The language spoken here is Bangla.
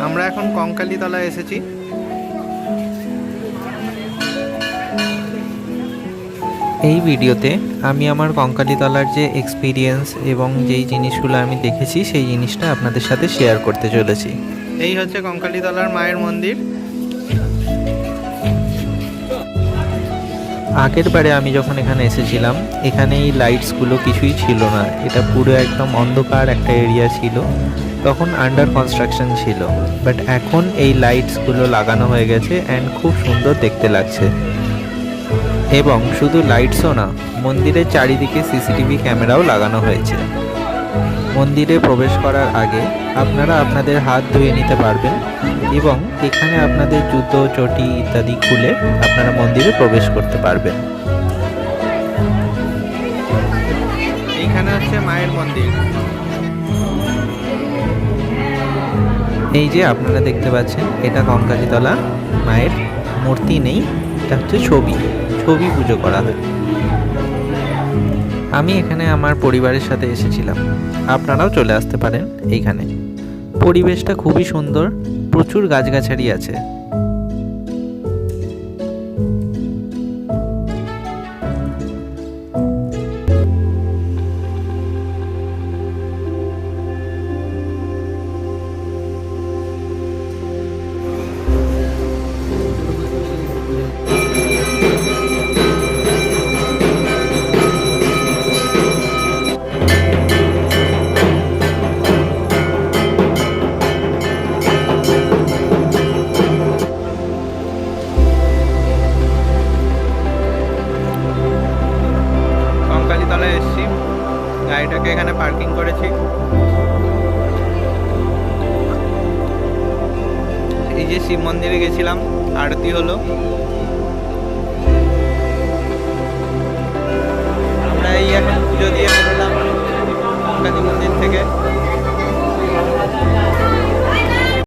আমরা এখন কঙ্কালীতলায় এসেছি। এই ভিডিওতে আমি আমার কঙ্কালীতলার যে এক্সপিরিয়েন্স এবং যেই জিনিসগুলো আমি দেখেছি সেই জিনিসটা আপনাদের সাথে শেয়ার করতে চলেছি। এই হচ্ছে কঙ্কালীতলার মায়ের মন্দির। আগের বারে আমি যখন এখানে এসেছিলাম, এখানে এই লাইটসগুলো কিছুই ছিল না, এটা পুরো একদম অন্ধকার একটা এরিয়া ছিল, তখন আন্ডার কনস্ট্রাকশন ছিল। বাট এখন এই লাইটসগুলো লাগানো হয়ে গেছে অ্যান্ড খুব সুন্দর দেখতে লাগছে। এবং শুধু লাইটসও না, মন্দিরের চারিদিকে সিসিটিভি ক্যামেরাও লাগানো হয়েছে। মন্দিরে প্রবেশ করার আগে আপনারা আপনাদের হাত ধুয়ে নিতে পারবেন এবং এখানে আপনাদের জুতো, চটি ইত্যাদি খুলে আপনারা মন্দিরে প্রবেশ করতে পারবেন। এইখানে হচ্ছে মায়ের মন্দির। এই যে আপনারা দেখতে পাচ্ছেন, এটা কঙ্কালীতলা মায়ের মূর্তি নেই, এটা হচ্ছে ছবি পুজো করা হয়। আমি এখানে আমার পরিবারের সাথে এসেছিলাম, আপনারাও চলে আসতে পারেন। এইখানে পরিবেশটা খুবই সুন্দর, প্রচুর গাছগাছালি আছে। কঙ্কালীতলায় এসেছি, গাড়িটাকে এখানে পার্কিং করেছি। এই যে শিব মন্দিরে গেছিলাম, আরতি হলো। আমরা এই এখন পুজো দিয়ে বেরোলাম কঙ্কালী মন্দির থেকে।